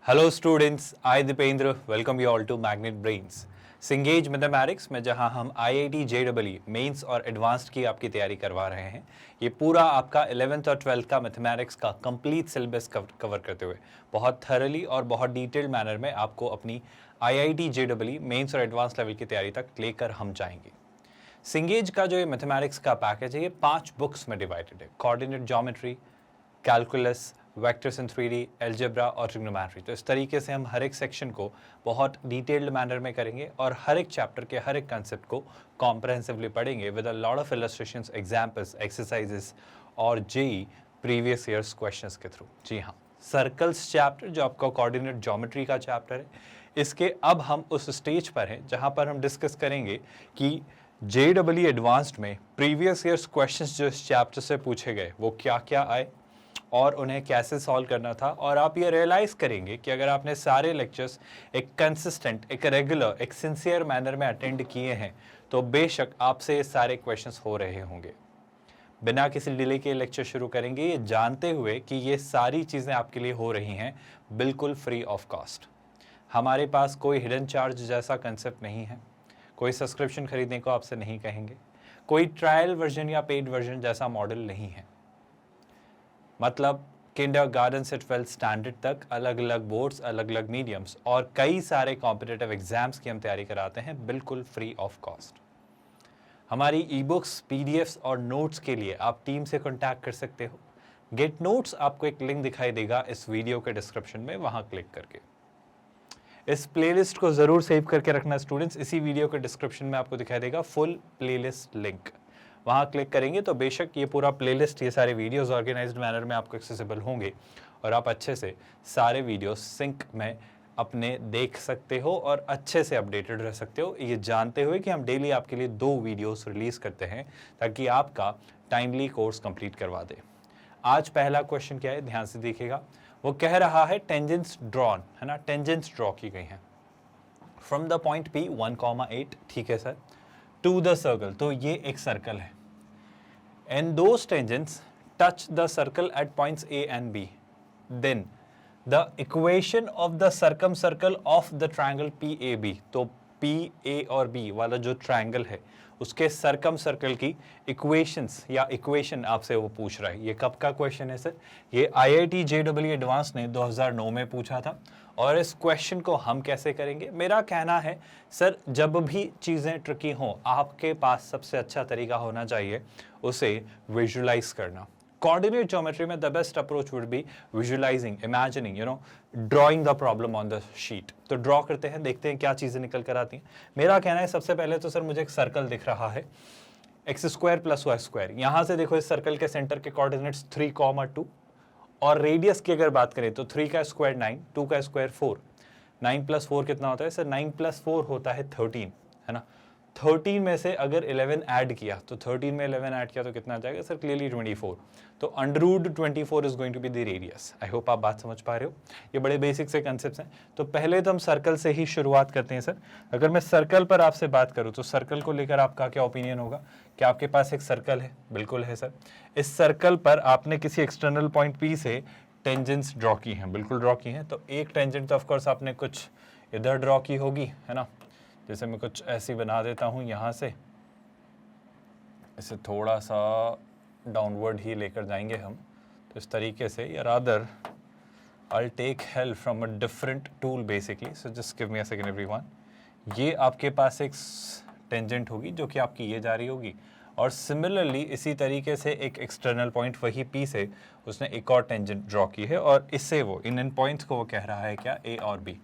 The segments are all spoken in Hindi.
Hello students, I Deependra welcome you all to magnet brains सिंगेज मैथमेटिक्स में, जहां हम आईआईटी जेईई मेंस और एडवांस्ड की आपकी तैयारी करवा रहे हैं। ये पूरा आपका 11th और 12th का मैथमेटिक्स का कंप्लीट सिलेबस कवर करते हुए बहुत थरली और बहुत डिटेल्ड मैनर में आपको अपनी आईआईटी जेईई मेंस और एडवांस लेवल की तैयारी तक लेकर हम जाएंगे। सिंगेज का जो ये मैथमेटिक्स का पैकेज है, ये 5 बुक्स में डिवाइडेड है। Coordinate geometry, calculus, vectors in 3D, algebra और ट्रिग्नोमेट्री। तो इस तरीके से हम हर एक सेक्शन को बहुत डिटेल्ड मैनर में करेंगे और हर एक चैप्टर के हर एक कंसेप्ट को कॉम्प्रहेंसिवली पढ़ेंगे with a lot of illustrations, examples, exercises और जेई प्रीवियस ईयर्स क्वेश्चंस के थ्रू। जी हाँ, सर्कल्स चैप्टर जो आपका कोऑर्डिनेट ज्योमेट्री का चैप्टर है, इसके अब हम उस स्टेज पर हैं जहाँ पर हम डिस्कस करेंगे कि जेईई एडवांस्ड में प्रीवियस ईयर्स क्वेश्चंस जो इस चैप्टर से पूछे गए वो क्या क्या आए और उन्हें कैसे सॉल्व करना था। और आप ये रियलाइज़ करेंगे कि अगर आपने सारे लेक्चर्स एक कंसिस्टेंट, एक रेगुलर, एक सिंसियर मैनर में अटेंड किए हैं तो बेशक आपसे ये सारे क्वेश्चंस हो रहे होंगे। बिना किसी डिले के लेक्चर शुरू करेंगे, ये जानते हुए कि ये सारी चीज़ें आपके लिए हो रही हैं बिल्कुल फ्री ऑफ कॉस्ट। हमारे पास कोई हिडन चार्ज जैसा कंसेप्ट नहीं है, कोई सब्सक्रिप्शन खरीदने को आपसे नहीं कहेंगे, कोई ट्रायल वर्जन या पेड वर्जन जैसा मॉडल नहीं है। मतलब किंडरगार्टन से 12th स्टैंडर्ड तक अलग अलग बोर्ड्स, अलग अलग मीडियम्स और कई सारे कॉम्पिटिटिव एग्जाम्स की हम तैयारी कराते हैं बिल्कुल फ्री ऑफ कॉस्ट। हमारी ई बुक्स, पीडीएफ्स और नोट्स के लिए आप टीम से कॉन्टैक्ट कर सकते हो। गेट नोट्स, आपको एक लिंक दिखाई देगा इस वीडियो के डिस्क्रिप्शन में, वहां क्लिक करके इस प्लेलिस्ट को जरूर सेव करके रखना स्टूडेंट्स। इसी वीडियो के डिस्क्रिप्शन में आपको दिखाई देगा फुल प्लेलिस्ट लिंक, वहाँ क्लिक करेंगे तो बेशक ये पूरा प्लेलिस्ट, ये सारे वीडियोस ऑर्गेनाइज्ड मैनर में आपको एक्सेसिबल होंगे और आप अच्छे से सारे वीडियोस सिंक में अपने देख सकते हो और अच्छे से अपडेटेड रह सकते हो, ये जानते हुए कि हम डेली आपके लिए 2 वीडियोस रिलीज़ करते हैं ताकि आपका टाइमली कोर्स कंप्लीट करवा दे। आज पहला क्वेश्चन क्या है, ध्यान से देखिएगा। वो कह रहा है टेंजेंट्स ड्रॉन, है ना, टेंजेंट्स ड्रॉ की गई हैं फ्रॉम द पॉइंट P 1,8, ठीक है सर, टू द सर्कल। तो ये एक सर्कल है and those tangents touch the circle at points A and B, then the equation of the circumcircle of the triangle PAB, तो PA और B वाला जो ट्रायंगल है उसके सर्कम सर्कल की इक्वेशंस या इक्वेशन आपसे वो पूछ रहा है। ये कब का क्वेश्चन है सर? ये आईआईटी जेईई एडवांस ने 2009 में पूछा था। और इस क्वेश्चन को हम कैसे करेंगे? मेरा कहना है सर, जब भी चीज़ें ट्रिकी हों, आपके पास सबसे अच्छा तरीका होना चाहिए उसे विजुलाइज करना। कोऑर्डिनेट ज्योमेट्री में the best approach would be visualising, imagining, drawing the problem on the sheet. तो ड्रॉ करते हैं, देखते हैं क्या चीज़ें निकल कर आती हैं। मेरा कहना है सबसे पहले तो सर मुझे एक सर्कल दिख रहा है x² + y²। यहाँ से देखो इस सर्कल के सेंटर के कोऑर्डिनेट्स 3,2 और रेडियस की अगर बात करें तो 3 का स्क्वायर 9, 2 का स्क्वायर 4, 9 + 4 कितना होता है सर? 9 + 4 होता है 13, है ना। 13 में से अगर 11 ऐड किया तो 13 में 11 ऐड किया तो कितना आ जाएगा सर? क्लियरली 24। तो √24 is going to be the radius. I hope आप बात समझ पा रहे हो। ये बड़े बेसिक से कंसेप्ट्स हैं। तो पहले तो हम सर्कल से ही शुरुआत करते हैं सर। अगर मैं सर्कल पर आपसे बात करूं तो सर्कल को लेकर आपका क्या ओपिनियन होगा? क्या आपके पास एक सर्कल है? बिल्कुल है सर। इस सर्कल पर आपने किसी एक्सटर्नल पॉइंट P से टेंजेंट्स ड्रॉ की हैं, बिल्कुल ड्रॉ की हैं। तो एक टेंजेंट तो ऑफकोर्स आपने कुछ इधर ड्रॉ की होगी, है ना। जैसे मैं कुछ ऐसी बना देता हूँ, यहाँ से इसे थोड़ा सा डाउनवर्ड ही लेकर जाएंगे हम। तो इस तरीके से, या rather I take help from a different tool basically. So just give me a second everyone. ये आपके पास एक टेंजेंट होगी जो कि आपकी ये जा रही होगी, और सिमिलरली इसी तरीके से एक एक्सटर्नल पॉइंट वही P से उसने एक और टेंजेंट ड्रॉ की है और इससे वो इन पॉइंट्स को वो कह रहा है क्या? A और B।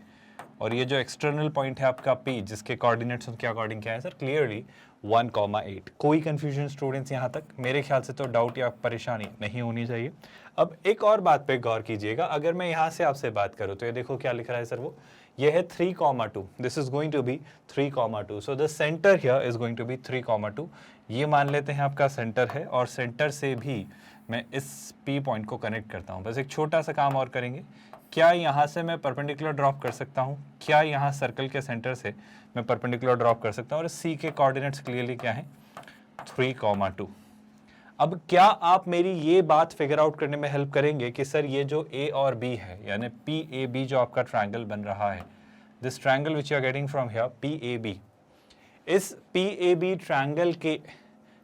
और ये जो एक्सटर्नल पॉइंट है आपका P, जिसके कोऑर्डिनेट्स उनके अकॉर्डिंग क्या है सर? क्लियरली 1,8। कोई कंफ्यूजन स्टूडेंट्स यहाँ तक? मेरे ख्याल से तो डाउट या परेशानी नहीं होनी चाहिए। अब एक और बात पे गौर कीजिएगा। अगर मैं यहाँ से आपसे बात करूँ तो ये देखो क्या लिख रहा है सर? वो ये है 3,2। This is going to be 3,2। So the centre here is going to be 3,2। ये मान लेते हैं आपका सेंटर है और सेंटर से भी मैं इस P पॉइंट को कनेक्ट करता हूँ। बस एक छोटा सा काम और करेंगे। क्या यहाँ से मैं परपेंडिकुलर ड्रॉप कर सकता हूँ? क्या यहाँ सर्कल के सेंटर से मैं परपेंडिकुलर ड्रॉप कर सकता हूँ? और C के कोऑर्डिनेट्स क्लियरली क्या है? 3,2। अब क्या आप मेरी ये बात फिगर आउट करने में हेल्प करेंगे कि सर ये जो ए और बी है, यानी पी ए बी जो आपका ट्रायंगल बन रहा है, this triangle which you are getting from here P A B, इस पी ए बी ट्रायंगल के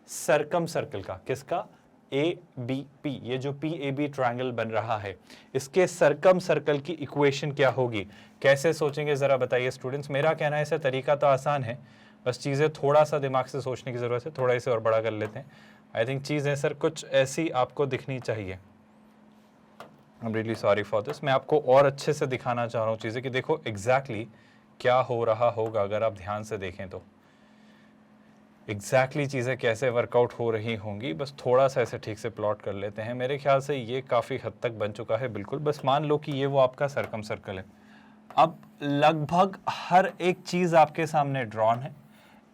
सरकम सर्कल का, किसका, ए बी पी, ये जो पी ए बी ट्रायंगल बन रहा है इसके सरकम सर्कल की इक्वेशन क्या होगी? कैसे सोचेंगे जरा बताइए स्टूडेंट्स। मेरा कहना है इसे तरीका तो आसान है, बस चीज़ें थोड़ा सा दिमाग से सोचने की ज़रूरत है। थोड़ा इसे और बड़ा कर लेते हैं। आई थिंक चीज़ें सर कुछ ऐसी आपको दिखनी चाहिए। I am really sorry for this. मैं आपको और अच्छे से दिखाना चाह रहा हूँ चीज़ें कि देखो एग्जैक्टली क्या हो रहा होगा अगर आप ध्यान से देखें तो एग्जैक्टली चीज़ें कैसे वर्कआउट हो रही होंगी। बस थोड़ा सा ऐसे ठीक से प्लॉट कर लेते हैं। मेरे ख्याल से ये काफ़ी हद तक बन चुका है। बिल्कुल, बस मान लो कि ये वो आपका सरकम सर्कल है। अब लगभग हर एक चीज़ आपके सामने ड्रॉन है।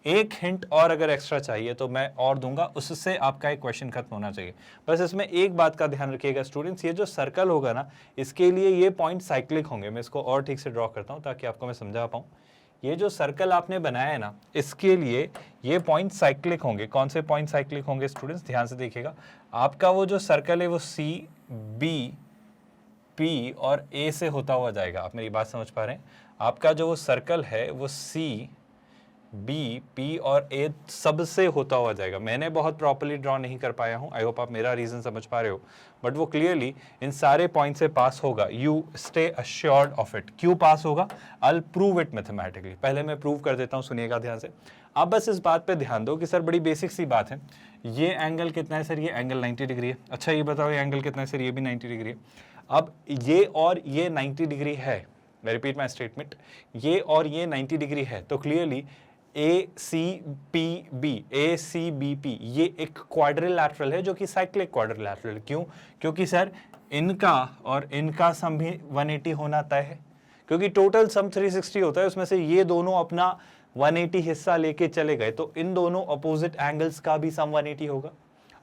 एक हिंट और अगर एक्स्ट्रा चाहिए तो मैं और दूंगा, उससे आपका एक क्वेश्चन खत्म होना चाहिए। बस इसमें एक बात का ध्यान रखिएगा स्टूडेंट्स, ये जो सर्कल होगा ना, इसके लिए ये पॉइंट साइक्लिक होंगे। मैं इसको और ठीक से ड्रॉ करता हूँ ताकि आपको मैं समझा पाऊँ। ये जो सर्कल आपने बनाया है ना, इसके लिए ये पॉइंट साइक्लिक होंगे। कौन से पॉइंट साइक्लिक होंगे स्टूडेंट्स, ध्यान से देखिएगा। आपका वो जो सर्कल है वो सी बी पी और ए से होता हुआ जाएगा। आप मेरी बात समझ पा रहे हैं? आपका जो वो सर्कल है वो सी बी पी और ए सबसे होता हुआ जाएगा। मैंने बहुत प्रॉपर्ली ड्रॉ नहीं कर पाया हूँ, आई होप आप मेरा रीजन समझ पा रहे हो, बट वो क्लियरली इन सारे पॉइंट से पास होगा। You stay assured of it. क्यों पास होगा? I will prove it mathematically. पहले मैं प्रूव कर देता हूँ, सुनिएगा ध्यान से। आप बस इस बात पे ध्यान दो कि सर बड़ी बेसिक सी बात है, ये एंगल कितना है सर? ये एंगल 90 डिग्री है। अच्छा ये बताओ ये एंगल कितना है सर? ये भी 90 डिग्री है। अब ये और ये 90 डिग्री है, मैं रिपीट माई स्टेटमेंट, ये और ये 90 डिग्री है, तो क्लियरली ए सी पी बी, ए सी बी पी ये एक क्वाड्रिलैटरल है जो कि साइक्लिक क्वाड्रिलैटरल। क्यों? क्योंकि सर इनका और इनका सम भी 180 होना तय है, क्योंकि टोटल सम 360 होता है, उसमें से ये दोनों अपना 180 हिस्सा लेके चले गए, तो इन दोनों अपोजिट एंगल्स का भी सम 180 होगा।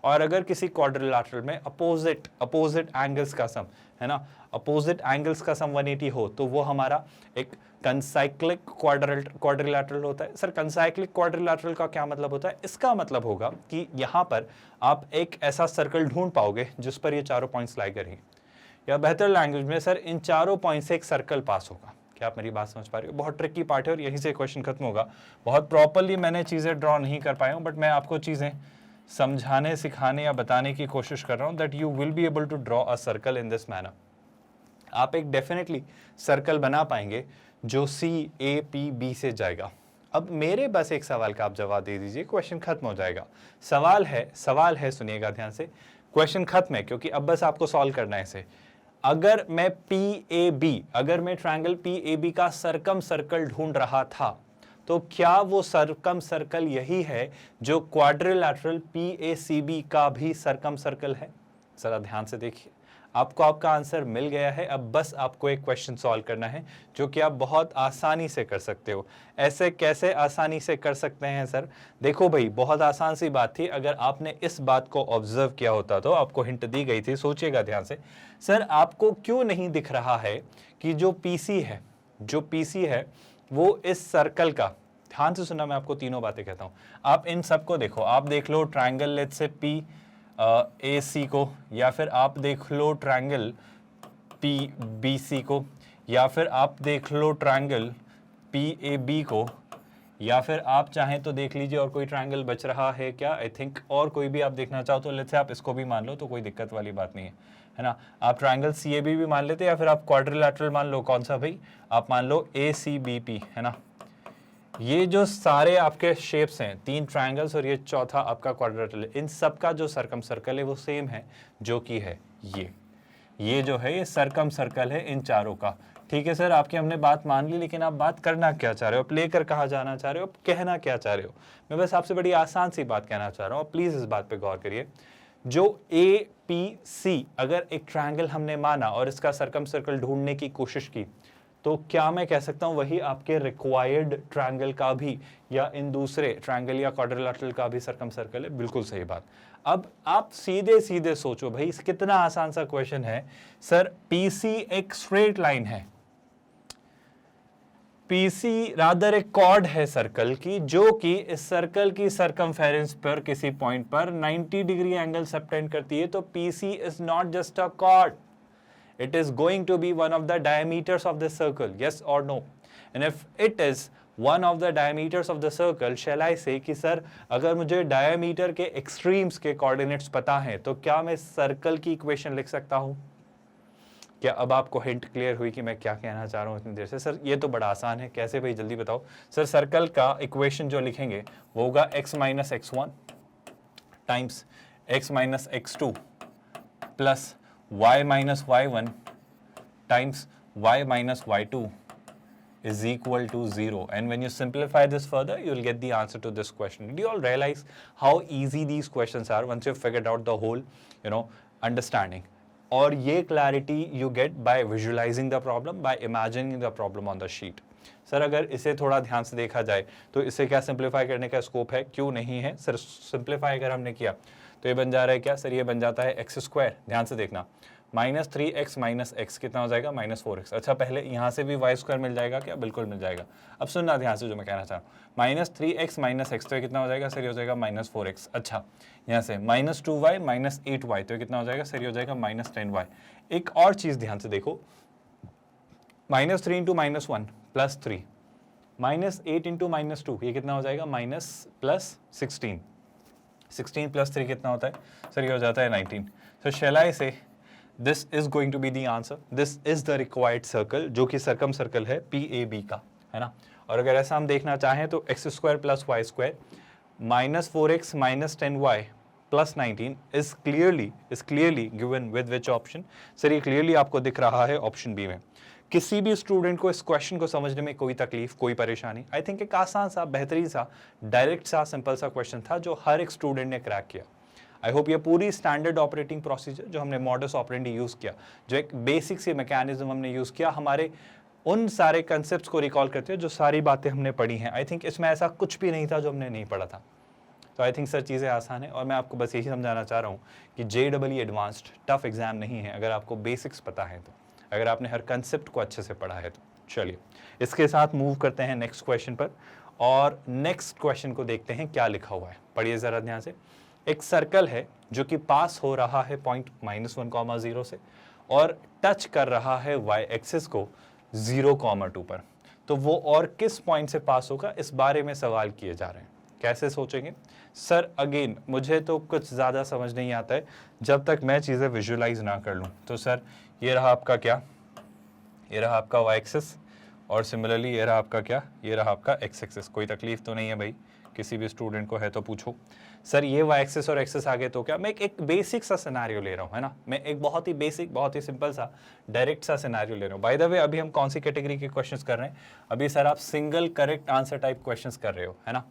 और अगर किसी क्वाड्रिलैटरल में अपोजिट एंगल्स का सम है ना, अपोजिट एंगल्स का सम 180 हो, तो वो हमारा एक कंसाइक्लिक क्वाड्रिलैटरल होता है। सर कंसाइक्लिक क्वाड्रिलैटरल का क्या मतलब होता है? इसका मतलब होगा कि यहाँ पर आप एक ऐसा सर्कल ढूंढ पाओगे जिस पर ये चारों पॉइंट्स लाई करेंगे, या बेहतर लैंग्वेज में सर इन चारों पॉइंट से एक सर्कल पास होगा। क्या आप मेरी बात समझ पा रहे हो? बहुत ट्रिकी पार्ट है और यहीं से क्वेश्चन खत्म होगा। बहुत प्रॉपरली मैंने चीज़ें ड्रॉ नहीं कर पाया हूँ, बट मैं आपको चीज़ें समझाने, सिखाने या बताने की कोशिश कर रहा हूँ that you will be able to draw a circle in this manner. आप एक डेफिनेटली सर्कल बना पाएंगे जो सी ए पी बी से जाएगा। अब मेरे बस एक सवाल का आप जवाब दे दीजिए, क्वेश्चन खत्म हो जाएगा। सवाल है सुनिएगा ध्यान से, क्वेश्चन खत्म है क्योंकि अब बस आपको सॉल्व करना है इसे। अगर मैं अगर मैं ट्रायंगल पी ए बी का सरकम सर्कल ढूंढ रहा था, तो क्या वो सरकम सर्कल यही है जो quadrilateral P A C B का भी सरकम सर्कल है? जरा ध्यान से देखिए, आपको आपका आंसर मिल गया है। अब बस आपको एक क्वेश्चन सॉल्व करना है जो कि आप बहुत आसानी से कर सकते हो। ऐसे कैसे आसानी से कर सकते हैं सर? देखो भाई, बहुत आसान सी बात थी। अगर आपने इस बात को ऑब्जर्व किया होता तो आपको हिंट दी गई थी। सोचिएगा ध्यान से, सर आपको क्यों नहीं दिख रहा है कि जो पीसी है वो इस सर्कल का, ध्यान से सुनना, मैं आपको तीनों बातें कहता हूं, आप इन सबको देखो। आप देख लो triangle let's say P A C को, या फिर आप देख लो ट्रायंगल पी बी सी को, या फिर आप देख लो ट्रायंगल पी ए बी को, या फिर आप चाहें तो देख लीजिए और कोई ट्रायंगल बच रहा है क्या? आई थिंक और कोई भी आप देखना चाहो तो लेट्स से आप इसको भी मान लो, तो कोई दिक्कत वाली बात नहीं है ना। आप ट्रायंगल सी ए बी भी मान लेते, या फिर आप क्वाड्रिलैटरल मान लो। कौन सा भाई? आप मान लो ए सी बी पी, है ना। ये जो सारे आपके शेप्स हैं, 3 ट्रायंगल्स और ये चौथा आपका क्वाड्रिलैटरल, इन सब का जो सरकम सर्कल है वो सेम है, जो कि है ये जो है ये सरकम सर्कल है इन चारों का। ठीक है सर, आपकी हमने बात मान ली, लेकिन आप बात करना क्या चाह रहे हो? आप लेकर कहाँ जाना चाह रहे हो? आप कहना क्या चाह रहे हो? मैं बस आपसे बड़ी आसान सी बात कहना चाह रहा हूँ, प्लीज इस बात पे गौर करिए। जो ए पी सी अगर एक ट्रायंगल हमने माना और इसका सरकम सर्कल ढूंढने की कोशिश की, तो क्या मैं कह सकता हूं वही आपके रिक्वायर्ड ट्रायंगल का भी, या इन दूसरे ट्रायंगल या क्वाड्रिलैटरल का भी सरकम सर्कल है? बिल्कुल सही बात। अब आप सीधे सीधे सोचो भाई, कितना आसान सा क्वेश्चन है। सर पीसी एक स्ट्रेट लाइन है, पीसी रादर एक कॉर्ड है सर्कल की, जो कि इस सर्कल की सरकमफेरेंस पर किसी पॉइंट पर 90 डिग्री एंगल सबटेंड करती है। तो PC is not just a cord, it is going to be one of the diameters of the circle, yes or no? And if it is one of the diameters of the circle, shall I say कि सर अगर मुझे diameter के extremes के coordinates पता हैं तो क्या मैं सर्कल की इक्वेशन लिख सकता हूँ? क्या अब आपको हिंट क्लियर हुई कि मैं क्या कहना चाह रहा हूँ इतनी देर से? सर ये तो बड़ा आसान है, कैसे भाई जल्दी बताओ। सर सर्कल का इक्वेशन जो लिखेंगे वो होगा x minus x1 times x minus x2 plus y minus y1 times y minus y2 is equal to 0. And when you simplify this further, you will get the answer to this question. Do you all realize how easy these questions are once you've figured out the whole, understanding? और ये clarity you get by visualizing the problem, by imagining the problem on the sheet. Sir अगर इसे थोड़ा ध्यान से देखा जाए तो इसे क्या सिंप्लीफाई करने का स्कोप है? क्यों नहीं है सर? सिंप्लीफाई अगर हमने किया तो ये बन जा रहा है क्या सर? ये बन जाता है एक्स स्क्वायर, ध्यान से देखना, माइनस 3x माइनस एक्स कितना हो जाएगा? Minus 4x। अच्छा पहले यहाँ से भी वाई स्क्वायर मिल जाएगा क्या? बिल्कुल मिल जाएगा। अब सुनना ध्यान से जो मैं कहना चाह रहा हूँ, माइनस 3x माइनस एक्स तो ये कितना हो जाएगा सर? ये हो जाएगा माइनस 4x। अच्छा यहाँ से माइनस 2y माइनस 8y तो ये कितना हो जाएगा सर? ये हो जाएगा माइनस 10y। एक और चीज़ ध्यान से देखो, minus 3 into minus 1 plus 3 minus 8 into minus 2 ये कितना हो जाएगा? माइनस प्लस 16 प्लस 3 कितना होता है सर? ये हो जाता है 19। सो shall I say this is going to be the answer, this is the required circle, जो कि सर्कम सर्कल है PAB का, है ना। और अगर ऐसा हम देखना चाहें तो x square plus y square minus 4x minus 10y plus 19 is clearly given with which option? Sir ये क्लियरली आपको दिख रहा है ऑप्शन बी में। किसी भी स्टूडेंट को इस क्वेश्चन को समझने में कोई तकलीफ, कोई परेशानी? आई थिंक एक आसान सा, बेहतरीन सा, डायरेक्ट सा, सिंपल सा क्वेश्चन था जो हर एक स्टूडेंट ने क्रैक किया। आई होप ये पूरी स्टैंडर्ड ऑपरेटिंग प्रोसीजर जो हमने मॉडस ऑपरेंडी यूज़ किया, जो एक बेसिक सी मैकेनिज्म हमने यूज़ किया, हमारे उन सारे कंसेप्ट्स को रिकॉल करते हैं जो सारी बातें हमने पढ़ी हैं। आई थिंक इसमें ऐसा कुछ भी नहीं था जो हमने नहीं पढ़ा था। तो आई थिंक सर चीज़ें आसान है और मैं आपको बस यही समझाना चाह रहा हूँ कि JEE एडवांस्ड टफ एग्जाम नहीं है अगर आपको बेसिक्स पता है तो, अगर आपने हर कंसेप्ट को अच्छे से पढ़ा है तो। चलिए इसके साथ मूव करते हैं नेक्स्ट क्वेश्चन पर, और नेक्स्ट क्वेश्चन को देखते हैं क्या लिखा हुआ है। पढ़िए ज़रा ध्यान से। एक सर्कल है जो कि पास हो रहा है पॉइंट -1, 0 से और टच कर रहा है y एक्सिस को 0, 2 पर। तो वो और किस पॉइंट से पास होगा, इस बारे में सवाल किए जा रहे हैं। कैसे सोचेंगे सर? अगेन मुझे तो कुछ ज़्यादा समझ नहीं आता है जब तक मैं चीज़ें विजुलाइज ना कर लूँ। तो सर ये रहा आपका क्या? ये रहा आपका y एक्सिस, और सिमिलरली ये रहा आपका क्या? ये रहा आपका x एक्सिस। कोई तकलीफ तो नहीं है भाई? किसी भी स्टूडेंट को है तो पूछो। सर ये y एक्सिस और एक्सिस आगे तो क्या? मैं एक बेसिक सा सिनेरियो ले रहा हूँ, है ना। मैं एक बहुत ही बेसिक, बहुत ही सिंपल सा, डायरेक्ट सा सिनेरियो ले रहा हूँ। बाय द वे अभी हम कौन सी कैटेगरी के क्वेश्चंस कर रहे हैं? अभी सर आप single correct answer type questions कर रहे हो, है ना।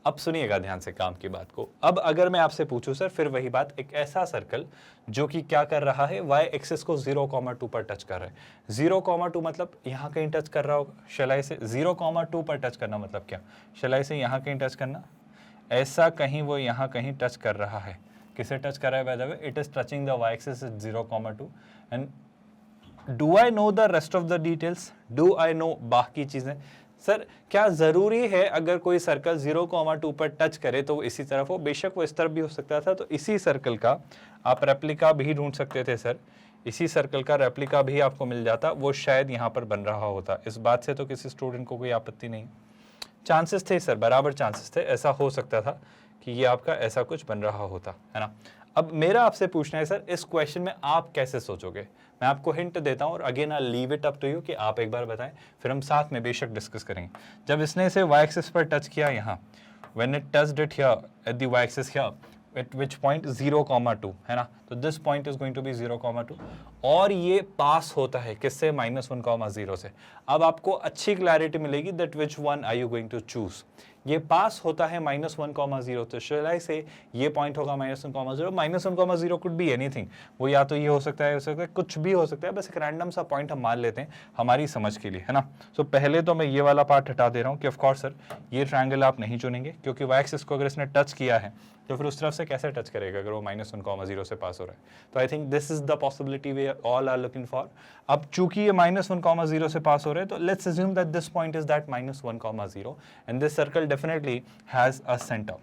अब सुनिएगा ध्यान से काम की बात को। अब अगर मैं आपसे पूछूं सर, फिर वही बात, एक ऐसा सर्कल जो कि क्या कर रहा है, y एक्सिस को 0, 2 पर टच कर रहा है। 0, 2 मतलब यहाँ कहीं टच कर रहा होगा। शलाई से 0, 2 पर टच करना मतलब क्या? शलाई से यहाँ कहीं टच करना, ऐसा कहीं वो यहाँ कहीं टच कर रहा है। किसे टच कर रहा है? Bye the way it is touching the y axis 0, 2 and do I know the rest of the details? Do I know बाकी चीजें? सर क्या ज़रूरी है अगर कोई सर्कल 0, 2 पर टच करे तो वो इसी तरफ हो? बेशक वो इस तरफ भी हो सकता था। तो इसी सर्कल का आप रेप्लिका भी ढूंढ सकते थे सर, इसी सर्कल का रेप्लिका भी आपको मिल जाता, वो शायद यहाँ पर बन रहा होता। इस बात से तो किसी स्टूडेंट को कोई आपत्ति नहीं। चांसेस थे सर, बराबर चांसेस थे, ऐसा हो सकता था कि ये आपका ऐसा कुछ बन रहा होता, है ना। अब मेरा आपसे पूछना है सर, इस क्वेश्चन में आप कैसे सोचोगे? मैं आपको हिंट देता हूँ और again I leave it up to you कि आप एक बार बताएं, फिर हम साथ में बेशक डिस्कस करेंगे। जब इसने इसे y एक्सिस पर टच किया यहाँ, when it touched it here at the y axis here at which point 0, 2, है ना। तो this point is going to be 0, 2 और ये पास होता है किससे? -1, 0 से। अब आपको अच्छी क्लैरिटी मिलेगी that which one are you going to choose, ये पास होता है -1,0, तो शैल आई से ये पॉइंट होगा -1,0, -1,0 कुड बी एनीथिंग, वो या तो ये हो सकता है कुछ भी हो सकता है, बस एक रैंडम सा पॉइंट हम मान लेते हैं हमारी समझ के लिए, है ना। सो पहले तो मैं ये वाला पार्ट हटा दे रहा हूँ कि ऑफ कोर्स सर ये ट्रायंगल आप नहीं चुनेंगे, क्योंकि वाई एक्सिस को अगर इसने टच किया है तो फिर उस तरफ से कैसे टच करेगा अगर वो -1,0 से पास हो रहा है। तो I think this is the possibility we all are looking for. अब चूंकि ये -1,0 से पास हो रहे हैं, तो let's assume that this point is that -1,0 and this circle definitely has a centre.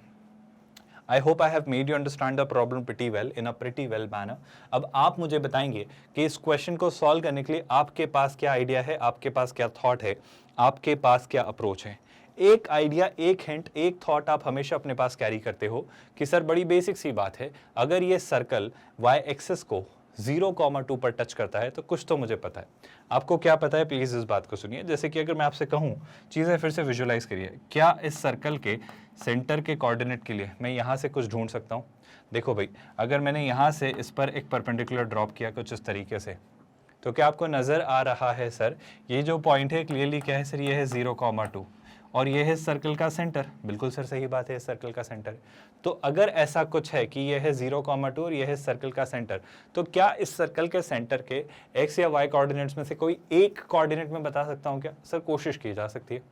I hope I have made you understand the problem pretty well in a pretty well manner. अब आप मुझे बताएंगे कि इस क्वेश्चन को सॉल्व करने के लिए आपके पास क्या आइडिया है, आपके पास क्या थॉट है, आपके पास क्या अप्रोच है। एक आइडिया, एक हिंट, एक थॉट आप हमेशा अपने पास कैरी करते हो कि सर बड़ी बेसिक सी बात है, अगर ये सर्कल y एक्सिस को 0,2 पर टच करता है तो कुछ तो मुझे पता है। आपको क्या पता है, प्लीज इस बात को सुनिए। जैसे कि अगर मैं आपसे कहूं, चीजें फिर से विजुअलाइज करिए, क्या इस सर्कल के सेंटर के कोऑर्डिनेट के लिए मैं यहां से कुछ ढूंढ सकता हूं? देखो भाई, अगर मैंने यहां से इस पर एक परपेंडिकुलर ड्रॉप किया कुछ इस तरीके से, तो क्या आपको नजर आ रहा है सर ये जो पॉइंट है क्लियरली क्या है सर, ये है 0,2 और ये है सर्कल का सेंटर। बिल्कुल सर सही बात है, सर्कल का सेंटर। तो अगर ऐसा कुछ है कि ये है 0,2 और ये है सर्कल का सेंटर, तो क्या इस सर्कल के सेंटर के एक्स या वाई कोऑर्डिनेट्स में से कोई एक कोऑर्डिनेट में बता सकता हूँ क्या? सर कोशिश की जा सकती है।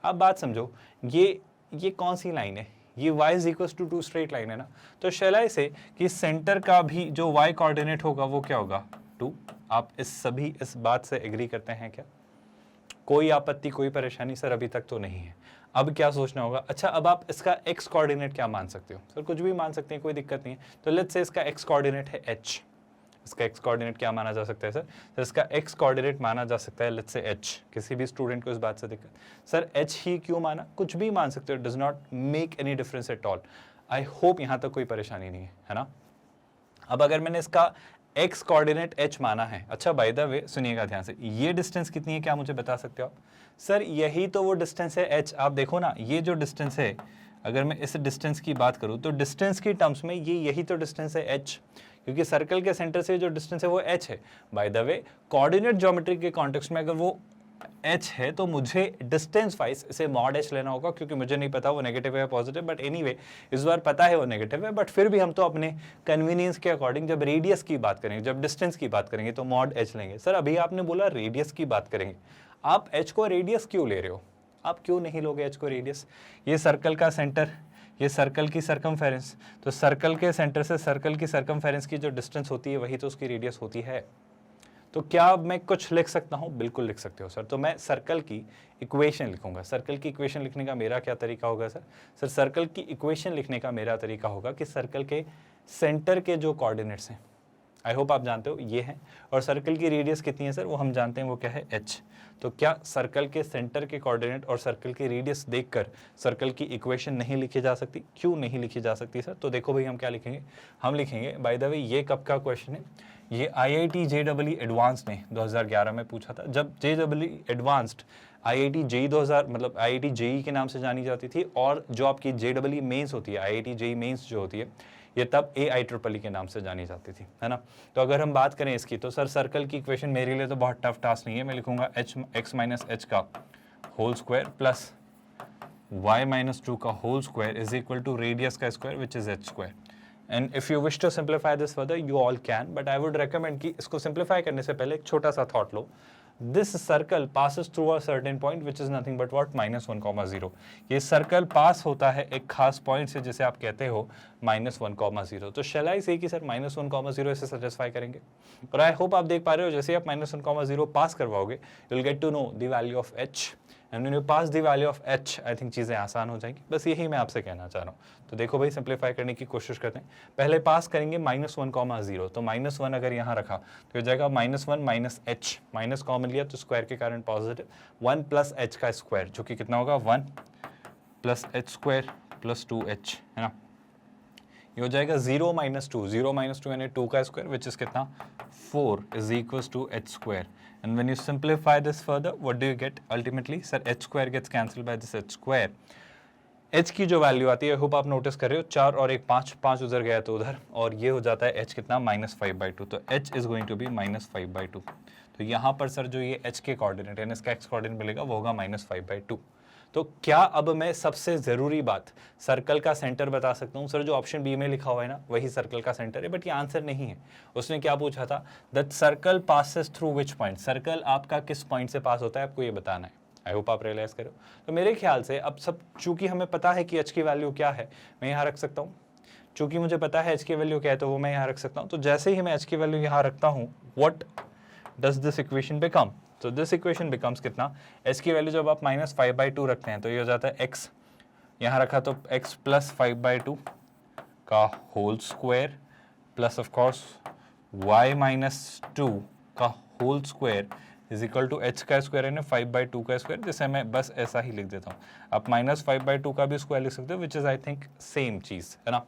आप बात समझो, ये कौन सी लाइन है? ये y is equal to 2 straight line है ना। तो शैल आई से कि सेंटर का भी जो y कोऑर्डिनेट होगा वो क्या होगा? 2। आप इस बात से एग्री करते हैं क्या? कोई आपत्ति, कोई परेशानी? सर अभी तक तो नहीं है। अब क्या सोचना होगा? अच्छा, अब आप इसका x कोऑर्डिनेट क्या मान सकते हो? सर कुछ भी मान सकते हैं, कोई दिक्कत नहीं है। तो लेट्स से इसका x कोऑर्डिनेट है h। इसका x कोऑर्डिनेट क्या माना जा सकता है सर? सर इसका x कोऑर्डिनेट माना जा सकता है लेट्स से h। किसी भी स्टूडेंट को इस बात से दिक्कत, सर h ही क्यों माना? कुछ भी मान सकते हो, does not make any difference at all. I hope यहाँ तक कोई परेशानी नहीं है ना। अब अगर मैंने इसका x कोऑर्डिनेट h माना है, अच्छा बाय द वे सुनिएगा ध्यान से, ये डिस्टेंस कितनी है क्या मुझे बता सकते हो आप? सर यही तो वो डिस्टेंस है h। आप देखो ना, ये जो डिस्टेंस है, अगर मैं इस डिस्टेंस की बात करूं तो डिस्टेंस की टर्म्स में यही तो डिस्टेंस है h, क्योंकि सर्कल के सेंटर से जो डिस्टेंस है वो h है। Bye the way coordinate geometry के कॉन्टेक्स्ट में अगर वो h है तो मुझे डिस्टेंस वाइज इसे मॉड h लेना होगा, क्योंकि मुझे नहीं पता वो नेगेटिव है या पॉजिटिव, बट एनीवे इस बार पता है वो नेगेटिव है, बट फिर भी हम तो अपने कन्वीनियंस के अकॉर्डिंग जब रेडियस की बात करेंगे, जब डिस्टेंस की बात करेंगे तो मॉड h लेंगे। सर अभी आपने बोला रेडियस की बात करेंगे, आप h को रेडियस क्यों ले रहे हो? आप क्यों नहीं लोगे h को रेडियस? ये सर्कल का सेंटर, ये सर्कल की सर्कमफेरेंस, तो सर्कल के सेंटर से सर्कल की सर्कमफेरेंस की जो डिस्टेंस होती है वही तो उसकी रेडियस होती है। तो क्या मैं कुछ लिख सकता हूं? बिल्कुल लिख सकते हो सर। तो मैं सर्कल की इक्वेशन लिखूंगा। सर्कल की इक्वेशन लिखने का मेरा क्या तरीका होगा सर? सर सर्कल की इक्वेशन लिखने का मेरा तरीका होगा कि सर्कल के सेंटर के जो कोऑर्डिनेट्स हैं, आई होप आप जानते हो ये हैं, और सर्कल की रेडियस कितनी है सर? वो हम जानते हैं, वो क्या है h। तो क्या सर्कल के सेंटर के कोऑर्डिनेट और सर्कल की रेडियस देखकर सर्कल की इक्वेशन नहीं लिखी जा सकती? क्यों नहीं लिखी जा सकती सर? तो देखो भाई हम क्या लिखेंगे, हम लिखेंगे, बाय द वे ये कब का क्वेश्चन है? ये IIT JEE एडवांस्ड ने 2011 में पूछा था, जब JEE एडवांस्ड IIT JEE 2000 मतलब IIT JEE के नाम से जानी जाती थी, और जो आपकी JEE मेंस होती है, IIT JEE मेंस जो होती है, ये तब AIEEE के नाम से जानी जाती थी, है ना। तो अगर हम बात करें इसकी, तो सर सर्कल की इक्वेशन मेरे लिए तो बहुत टफ टास्क नहीं है। मैं लिखूंगा x माइनस h का whole square plus y minus 2 का whole square is equal to radius का square which is h square. And if you wish to simplify this further you all can, but I would recommend कि इसको सिंप्लीफाई करने से पहले एक छोटा सा थॉट लो। This circle passes through a certain point which is nothing but what? -1,0। ये सर्कल पास होता है एक खास पॉइंट से, जिसे आप कहते हो -1,0। तो शैल आई से कि सर -1,0 इसे सेटिस्फाई करेंगे, और आई होप आप देख पा रहे हो जैसे आप -1,0 पास करवाओगे you will get to know the value of h, and when you pass the value of h I think चीज़ें आसान हो जाएंगी। बस यही मैं आपसे कहना चाह रहा हूँ। तो देखो भाई सिंप्लीफाई करने की कोशिश करते हैं। पहले पास करेंगे -1,0, तो -1 अगर यहाँ रखा तो हो जाएगा -1 माइनस h, माइनस कॉमन लिया तो स्क्वायर के कारण पॉजिटिव, 1 प्लस h का स्क्वायर जो कि कितना होगा 1 plus h square plus 2h, है ना। ये हो जाएगा 0 माइनस 2, 0 माइनस 2 यानी 2 का स्क्वायर विच इज कितना 4 is equals to h square. And when you simplify this further what do you get ultimately? Sir h square gets cancelled by this h square. h की जो वैल्यू आती है, होप आप नोटिस कर रहे हो, 4 और 1 5, 5 उधर गया तो उधर, और ये हो जाता है h कितना -5/2। तो h is going to be -5/2। तो यहाँ पर सर जो ये h के कोऑर्डिनेट है, इसका x कोऑर्डिनेट मिलेगा वो होगा -5/2। तो क्या अब मैं सबसे ज़रूरी बात सर्कल का सेंटर बता सकता हूँ? सर जो ऑप्शन बी में लिखा हुआ है ना वही सर्कल का सेंटर है, बट ये आंसर नहीं है। उसने क्या पूछा था, that circle passes through which point, circle आपका किस पॉइंट से पास होता है आपको ये बताना है। आई होप आप रियलाइज करो। तो मेरे ख्याल से अब सब, चूंकि हमें पता है कि एच की वैल्यू क्या है, मैं यहाँ रख सकता हूँ। चूंकि मुझे पता है एच की वैल्यू क्या है तो वो मैं यहाँ रख सकता हूँ। तो जैसे ही मैं एच की वैल्यू यहाँ रखता हूँ, what does this equation become? तो दिस इक्वेशन बिकम्स कितना, एच की वैल्यू जब आप -5/2 रखते हैं तो ये हो जाता है x, यहाँ रखा तो x प्लस 5/2 का whole square plus of course y -2 का whole square is equal to h का स्क्वायर है ना 5/2 का स्क्वायर, जिसे मैं बस ऐसा ही लिख देता हूँ। आप -5/2 का भी स्क्वायर लिख सकते हो, which is I think same चीज़ है ना।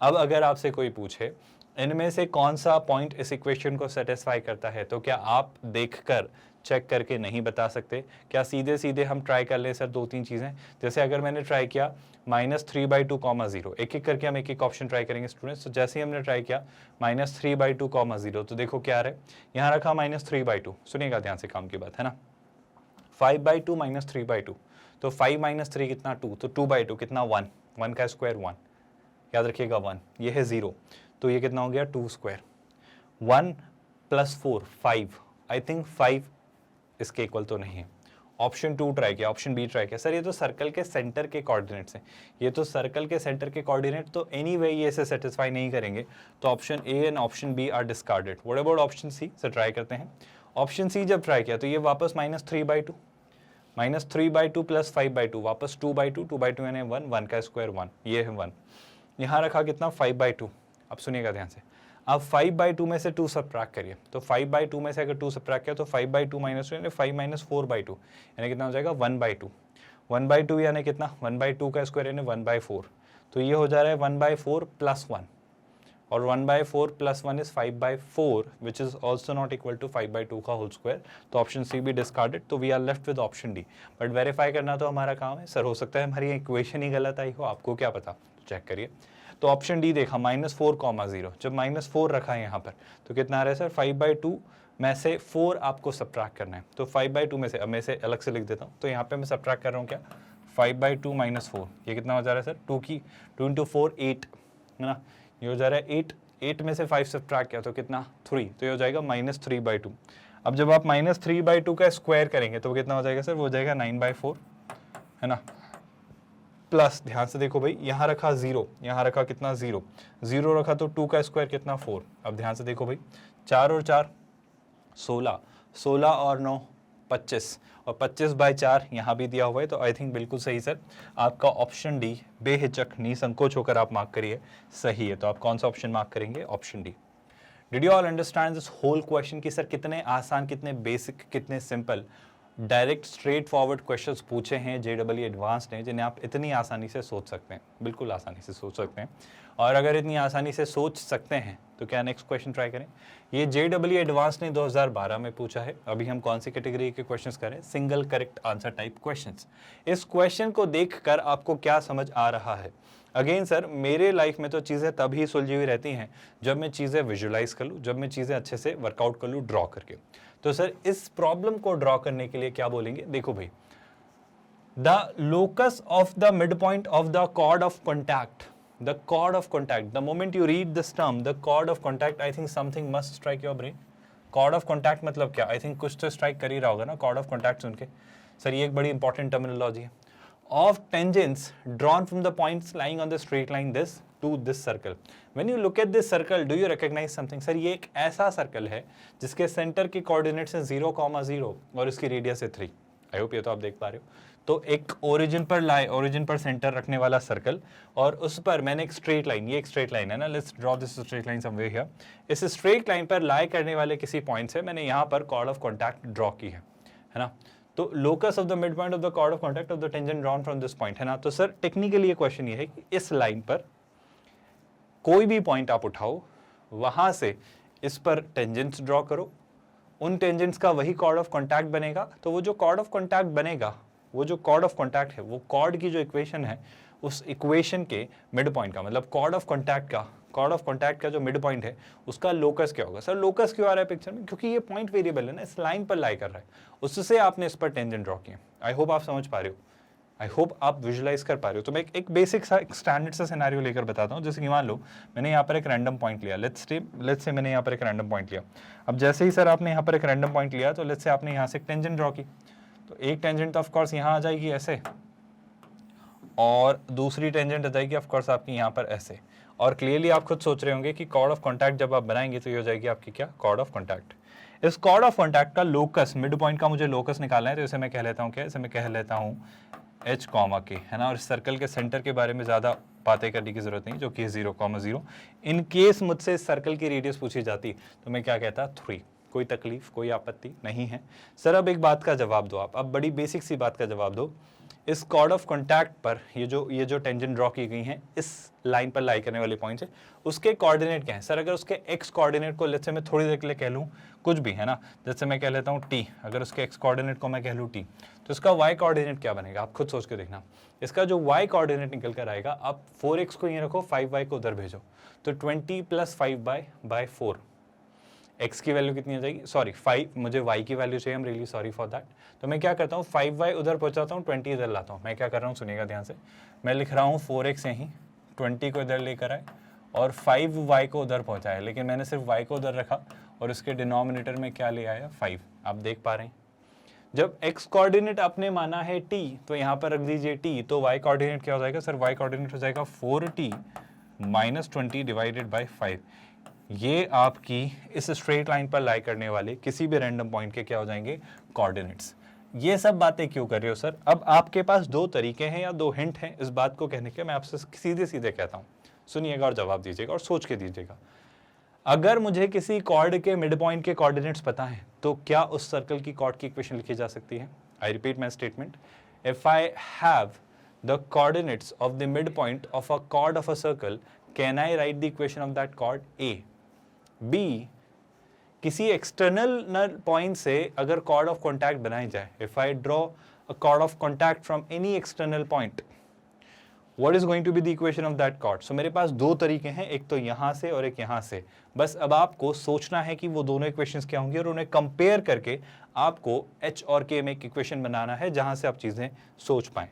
अब अगर आपसे कोई पूछे इनमें से कौन सा पॉइंट इस इक्वेशन को सेटिस्फाई करता है, तो क्या आप देखकर चेक करके नहीं बता सकते? क्या सीधे सीधे हम ट्राई कर लें सर 2-3 चीज़ें? जैसे अगर मैंने ट्राई किया -3/2, 0, एक एक करके हम एक एक ऑप्शन ट्राई करेंगे स्टूडेंट्स। तो जैसे ही हमने ट्राई किया -3/2, 0, तो देखो क्या आ रहा है, यहाँ रखा -3/2, सुनिएगा ध्यान से काम की बात है ना, 5/2 -3/2, तो 5 - 3 कितना 2, तो 2/2 कितना 1, 1 का स्क्वायर 1, याद रखिएगा 1, ये है 0, तो ये कितना हो गया 2 स्क्वायर, 1 + 4 5, आई थिंक 5 इसके इक्वल तो नहीं है। ऑप्शन 2 ट्राई किया, ऑप्शन बी ट्राई किया, सर ये तो सर्कल के सेंटर के कोऑर्डिनेट्स हैं, ये तो सर्कल के सेंटर के कोऑर्डिनेट तो एनीवे ये इसे सेटिस्फाई नहीं करेंगे, तो option A and option B are discarded. What about option C? Sir try करते हैं। ऑप्शन सी जब ट्राई किया तो ये वापस -3/2, -3/2 + 5/2, वापस 2/2, 2/2 यानी 1, 1 का स्क्वायर 1, ये है 1, यहाँ रखा कितना 5/2। अब सुनिएगा ध्यान से, अब 5/2 में से 2 सबट्रैक्ट करिए, तो 5/2 में से अगर 2 सबट्रैक्ट किया तो 5/2 - 2 यानी 5 - 4/2 यानी कितना हो जाएगा 1/2, 1/2 यानी कितना 1/2 का स्क्वायर यानी 1/4, तो ये हो जा रहा है 1/4 + 1, और 1/4 + 1 is 5/4 which is also not equal to 5/2 का होल स्क्वायर, तो ऑप्शन सी भी डिस्कार्डेड, तो we are left with option D. But verify करना तो हमारा काम है। सर हो सकता है हमारी इक्वेशन ही गलत आई हो, आपको क्या पता, तो चेक करिए। तो ऑप्शन डी देखा -4, 0, जब -4 रखा है यहाँ पर तो कितना आ रहा है सर 5/2 में से 4 आपको सबट्रैक्ट करना है, तो 5/2 में से, अब मैं इसे अलग से लिख देता हूँ, तो यहाँ पे मैं सबट्रैक्ट कर रहा हूँ क्या 5/2 - 4, ये कितना हो जा रहा है सर 2 × 4 8 है ना, ये हो जा रहा है 8, 8 में से 5 सबट्रैक्ट किया तो कितना 3, तो ये हो जाएगा -3/2। अब जब आप -3/2 का स्क्वायर करेंगे तो कितना हो जाएगा सर, वो हो जाएगा 9/4 है ना, प्लस ध्यान से देखो भाई, यहाँ रखा 0, यहाँ रखा कितना 0, 0 रखा तो 2 का स्क्वायर कितना 4। अब ध्यान से देखो भाई, 4 और 4 16, 16 और 9 25, और 25/4 यहाँ भी दिया हुआ है, तो आई थिंक बिल्कुल सही सर, आपका ऑप्शन डी बेहिचक निसंकोच होकर आप मार्क करिए सही है। तो आप कौन सा ऑप्शन मार्क करेंगे? Option D. Did you all understand this whole question कि सर कितने आसान, कितने बेसिक, कितने simple direct straightforward questions पूछे हैं जेईई एडवांस्ड ने, जिन्हें आप इतनी आसानी से सोच सकते हैं, बिल्कुल आसानी से सोच सकते हैं। और अगर इतनी आसानी से सोच सकते हैं तो क्या नेक्स्ट क्वेश्चन ट्राई करें। ये जेईई एडवांस्ड ने 2012 में पूछा है। अभी हम कौन सी कैटेगरी के क्वेश्चंस करें? Single correct answer type questions. इस क्वेश्चन को देखकर आपको क्या समझ आ रहा है? अगेन सर, मेरे लाइफ में तो चीज़ें तभी सुलझी हुई रहती हैं जब मैं चीज़ें विजुलाइज कर लूँ, जब मैं चीज़ें अच्छे से वर्कआउट कर लूँ ड्रॉ करके। तो सर इस प्रॉब्लम को ड्रॉ करने के लिए क्या बोलेंगे? देखो भाई, the locus of the mid point of the chord of contact, the chord of contact, the moment you read this term the chord of contact, I think something must strike your brain. Chord of contact मतलब क्या? आई थिंक कुछ तो स्ट्राइक कर ही रहा होगा ना कॉर्ड ऑफ कॉन्टैक्ट सुन के। सर ये एक बड़ी इंपॉर्टेंट टर्मिनोलॉजी है। Of tangents drawn from the points lying on the straight line this to this circle. When you look at this circle, do you recognize something? Sir ये एक ऐसा सर्कल है जिसके सेंटर के कोऑर्डिनेट्स हैं 0, 0 और इसकी रेडियस है 3। आई होप ये तो आप देख पा रहे हो। तो एक ओरिजिन पर सेंटर रखने वाला सर्कल, और उस पर मैंने एक स्ट्रेट लाइन, ये एक स्ट्रेट लाइन है ना, let's draw this straight line somewhere here. इस स्ट्रेट लाइन पर लाई करने वाले किसी पॉइंट से मैंने यहाँ पर कॉर्ड ऑफ कॉन्टैक्ट ड्रॉ की है ना। तो locus of the mid point of the chord of contact of the tangent drawn from this point है ना। तो सर टेक्निकली ये क्वेश्चन ये है कि इस लाइन पर कोई भी पॉइंट आप उठाओ, वहां से इस पर टेंजेंट्स ड्रॉ करो, उन टेंजेंट्स का वही कॉर्ड ऑफ कॉन्टैक्ट बनेगा। तो वो जो कॉर्ड ऑफ कॉन्टैक्ट बनेगा, वो जो कॉर्ड ऑफ कॉन्टैक्ट है, वो कॉर्ड की जो इक्वेशन है, उस इक्वेशन के मिड पॉइंट का, मतलब कॉर्ड ऑफ कॉन्टैक्ट का जो मिड पॉइंट है उसका लोकस क्या होगा। सर लोकस क्यों आ रहा है पिक्चर में? क्योंकि ये पॉइंट वेरिएबल है ना, इस लाइन पर लाई कर रहा है, उससे आपने इस पर टेंजेंट ड्रॉ किया। आई होप आप समझ पा रहे हो। आई होप आप विजुलाइज कर पा रहे हो। तो मैं एक बेसिक सा एक स्टैंडर्ड सा सिनेरियो लेकर बताता हूँ। जैसे कि मान लो मैंने यहाँ पर एक रैंडम पॉइंट लिया, लेट्स से मैंने यहाँ पर एक रैंडम पॉइंट लिया। अब जैसे ही सर आपने यहाँ पर एक रैंडम पॉइंट लिया तो लेट्स से आपने यहाँ से एक टेंजेंट ड्रॉ की, तो एक टेंजेंट तो ऑफकोर्स यहाँ आ जाएगी ऐसे, और दूसरी टेंजेंट आ जाएगी ऑफकोर्स आपकी यहाँ पर ऐसे। और क्लियरली आप खुद सोच रहे होंगे कि कॉर्ड ऑफ कॉन्टैक्ट जब आप बनाएंगे तो ये हो जाएगी आपकी क्या, कॉर्ड ऑफ कॉन्टैक्ट। इस कॉर्ड ऑफ कॉन्टैक्ट का लोकस, मिड पॉइंट का मुझे लोकस निकालना है, तो इसे मैं कह लेता हूँ क्या, इसे मैं कह लेता हूँ h कॉमा के, है ना। और इस सर्कल के सेंटर के बारे में ज़्यादा बातें करने की जरूरत नहीं, जो कि 0,0। इन केस मुझसे इस सर्कल की रेडियस पूछी जाती तो मैं क्या कहता, 3। कोई तकलीफ, कोई आपत्ति नहीं है। सर अब एक बात का जवाब दो आप, अब बड़ी बेसिक सी बात का जवाब दो। इस कॉर्ड ऑफ कॉन्टैक्ट पर ये जो टेंजेंट ड्रॉ की गई हैं इस लाइन पर लाई करने वाले पॉइंट है, उसके कोऑर्डिनेट क्या है सर। अगर उसके एक्स कोऑर्डिनेट को लेट्स से मैं थोड़ी देर के लिए कह लूँ कुछ भी, है ना, जैसे मैं कह लेता हूँ टी, अगर उसके एक्स कोऑर्डिनेट को मैं कह लूँ टी, तो इसका वाई कोऑर्डिनेट क्या बनेगा, आप खुद सोच के देखना। इसका जो वाई कोऑर्डिनेट निकल कर आएगा, आप 4x को ये रखो, 5y को उधर भेजो, तो 20 + 5y/4। x की वैल्यू कितनी आ जाएगी, सॉरी 5, मुझे y की वैल्यू चाहिए, I am really sorry for that. तो मैं क्या करता हूँ, 5y उधर पहुँचाता हूँ, 20 इधर लाता हूँ। मैं क्या कर रहा हूँ, सुनिएगा ध्यान से, मैं लिख रहा हूँ 4x यहीं, 20 को इधर लेकर आए और 5y को उधर पहुँचाया, लेकिन मैंने सिर्फ y को उधर रखा और उसके डिनोमिनेटर में क्या ले आया, 5। आप देख पा रहे हैं, जब x कोऑर्डिनेट आपने माना है t, तो यहाँ पर रख दीजिए t, तो y कोऑर्डिनेट क्या हो जाएगा सर, y कोऑर्डिनेट हो जाएगा 4t - 20 / 5। ये आपकी इस स्ट्रेट लाइन पर लाई करने वाले किसी भी रैंडम पॉइंट के क्या हो जाएंगे, कोऑर्डिनेट्स। ये सब बातें क्यों कर रहे हो सर, अब आपके पास दो तरीके हैं या दो हिंट हैं इस बात को कहने के, मैं आपसे सीधे सीधे कहता हूँ, सुनिएगा और जवाब दीजिएगा और सोच के दीजिएगा। अगर मुझे किसी कॉर्ड के मिड पॉइंट के कोऑर्डिनेट्स पता है तो क्या उस सर्कल की कॉर्ड की इक्वेशन लिखी जा सकती है। I repeat my statement, if I have the coordinates of the mid point of a chord of a circle, can I write the equation of that chord. A. B, किसी एक्सटर्नल पॉइंट से अगर कॉर्ड ऑफ कॉन्टैक्ट बनाई जाए, if I draw a chord of contact from any external point, what is going to be the equation of that chord। so मेरे पास दो तरीके हैं, एक तो यहां से और एक यहां से। बस अब आपको सोचना है कि वो दोनों इक्वेशंस क्या होंगी और उन्हें कंपेयर करके आपको h और k में एक इक्वेशन बनाना है जहां से आप चीजें सोच पाएं।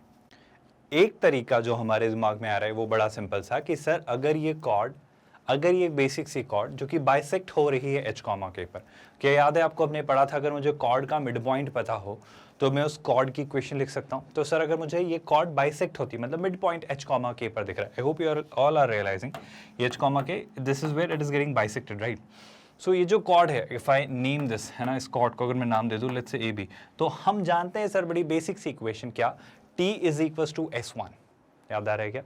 एक तरीका जो हमारे दिमाग में आ रहा है वो बड़ा सिंपल सा, कि सर अगर ये बेसिक सी कॉर्ड जो कि बाइसेक्ट हो रही है h, k पर, क्या याद है आपको, आपने पढ़ा था अगर मुझे कॉर्ड का मिड पॉइंट पता हो तो मैं उस कॉर्ड की इक्वेशन लिख सकता हूं। तो सर अगर मुझे ये कॉर्ड बाइसेक्ट होती, मतलब मिड पॉइंट h, k पर दिख रहा है, I hope you all are realising h, k, this is where it is getting bisected, right. So ये जो कॉर्ड है, इफ आई नेम दिस, है ना, इस कॉर्ड को अगर मैं नाम दे दूं लेट्स से AB, तो हम जानते हैं सर बड़ी बेसिक सी इक्वेशन क्या, T = S1, याद आ रहा है क्या,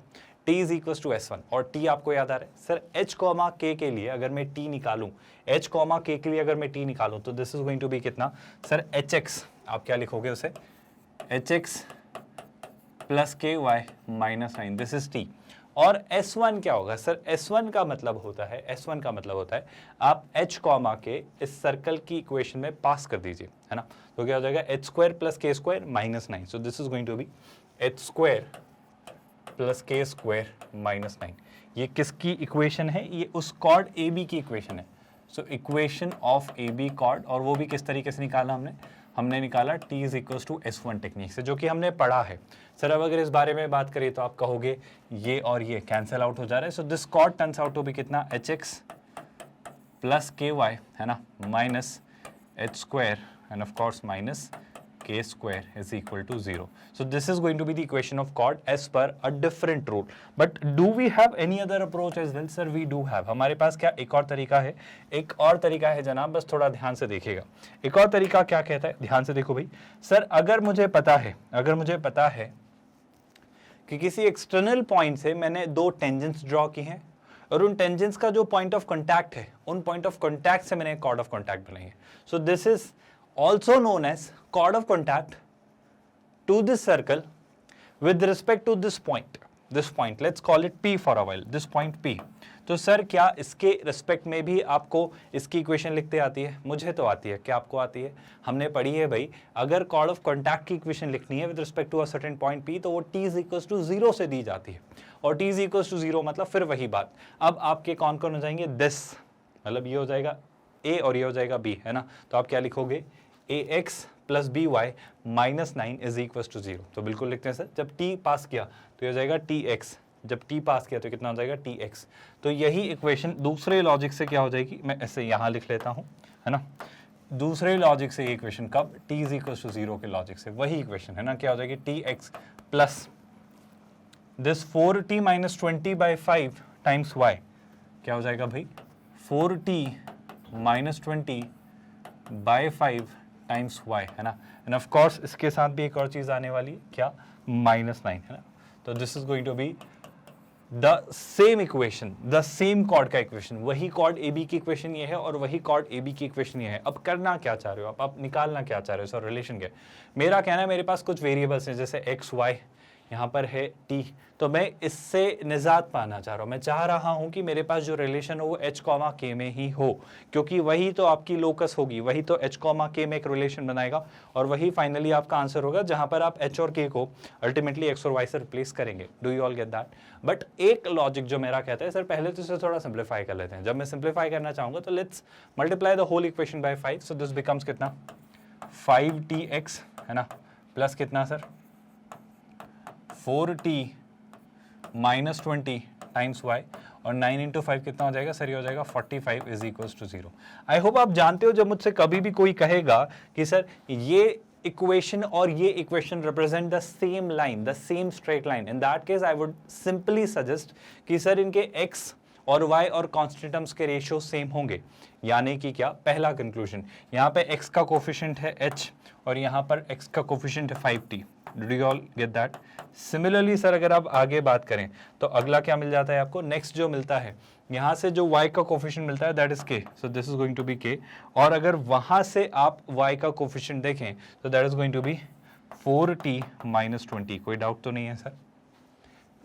T = S1, और T आपको याद आ रहा है सर, h, k के लिए अगर मैं T निकालूं, h, k के लिए अगर मैं T निकालूं तो this is going to be कितना सर, hx, आप क्या लिखोगे उसे, hx + ky - 9, this is T। और S1 क्या होगा सर, S1 का मतलब होता है, आप h, k इस सर्कल की इक्वेशन में पास कर दीजिए, है ना, तो क्या हो जाएगा, h² + k² - 9, so this is going to be h² + k² - 9। ये किसकी इक्वेशन है, ये उस कॉर्ड AB की इक्वेशन है। So equation of AB chord, और वो भी किस तरीके से निकाला हमने निकाला T = S1 टेक्निक से, जो कि हमने पढ़ा है। सर अब अगर इस बारे में बात करें तो आप कहोगे ये और ये कैंसिल आउट हो जा रहा है, so this chord turns out to be कितना, hx + ky, है ना, -h² and of course -k² = 0. So this is going to be the equation of chord as per a different rule. But do we have any other approach as well? Sir, we do have. हमारे पास क्या एक और तरीका है, जनाब, बस थोड़ा ध्यान से देखिएगा। एक और तरीका क्या कहता है, ध्यान से देखो भाई। सर अगर मुझे पता है कि किसी एक्सटर्नल पॉइंट से मैंने दो टेंजेंट्स ड्रॉ की हैं और उन टेंजेंट्स का जो पॉइंट ऑफ कांटेक्ट है, उन पॉइंट ऑफ कांटेक्ट से मैंने कॉर्ड ऑफ कांटेक्ट बनाई है। So this is also known as chord of contact to this circle with respect to this point, let's call it P for a while, this point P। तो सर क्या इसके रिस्पेक्ट में भी आपको इसकी इक्वेशन लिखते आती है? मुझे तो आती है, क्या आपको आती है? हमने पढ़ी है भाई, अगर कॉर्ड ऑफ कॉन्टैक्ट की इक्वेशन लिखनी है with respect to a certain point P, तो वो T = 0 से दी जाती है, और T = 0 मतलब फिर वही बात। अब आपके कौन कौन हो जाएंगे, दिस, मतलब ये हो जाएगा A और ये हो जाएगा B, है ना, तो आप क्या लिखोगे, A x plus B y minus 9 is equal to 0। तो बिल्कुल लिखते हैं सर, जब t पास किया तो ये हो जाएगा टी एक्स, जब t पास किया तो कितना हो जाएगा टी एक्स। तो यही इक्वेशन दूसरे लॉजिक से क्या हो जाएगी, मैं ऐसे यहाँ लिख लेता हूँ, है ना। दूसरे लॉजिक से ये इक्वेशन कब, t इज इक्वल टू 0 के लॉजिक से वही इक्वेशन है ना, क्या हो जाएगी T x plus this 4t minus 20/5 times y, क्या हो जाएगा भाई 4t माइनस 20/5 टाइम्स y, है ना। एंड ऑफ कोर्स इसके साथ भी एक और चीज आने वाली है, क्या, -9, है ना। तो this is going to be the same equation, the same chord का इक्वेशन, वही कॉर्ड ए बी की इक्वेशन ये है और वही कॉर्ड ए बी की इक्वेशन ये है। अब करना क्या चाह रहे हो आप निकालना क्या चाह रहे हो सर, रिलेशन क्या है। मेरा कहना है मेरे पास कुछ वेरिएबल्स हैं जैसे एक्स वाई, यहाँ पर है t, तो मैं इससे निजात पाना चाह रहा हूँ। मैं चाह रहा हूँ कि मेरे पास जो रिलेशन हो वो h, k में ही हो, क्योंकि वही तो आपकी लोकस होगी, वही तो h, k में एक रिलेशन बनाएगा और वही फाइनली आपका आंसर होगा जहां पर आप h और k को अल्टीमेटली x और y से रिप्लेस करेंगे। Do you all get that. But एक लॉजिक जो मेरा कहता है सर पहले तो इसे थोड़ा सिंप्लीफाई कर लेते हैं। जब मैं सिंप्लीफाई करना चाहूंगा तो let's multiply the whole equation by 5, so this becomes कितना 5tx, है ना, प्लस कितना sir 4t minus 20 times y, और 9 इंटू 5 कितना हो जाएगा सर, ये हो जाएगा 45 is equals to 0। I hope आप जानते हो जब मुझसे कभी भी कोई कहेगा कि सर ये इक्वेशन और ये equation represent the same line, the same straight line, in that case I would simply suggest कि सर इनके x और y और कांस्टेंट टर्म्स के रेशियो सेम होंगे। यानी कि क्या, पहला कंक्लूजन, यहाँ पे x का कोफिशिएंट है h और यहाँ पर x का कोफिशिएंट है 5t। Did you all get that? Similarly sir अगर आप आगे बात करें तो अगला क्या मिल जाता है आपको, नेक्स्ट जो मिलता है यहाँ से जो y का कोफिशिएंट मिलता है that is k, so this is going to be k, और अगर वहां से आप y का कोफिशिएंट देखें तो that is going to be 4t minus 20। कोई डाउट तो नहीं है सर।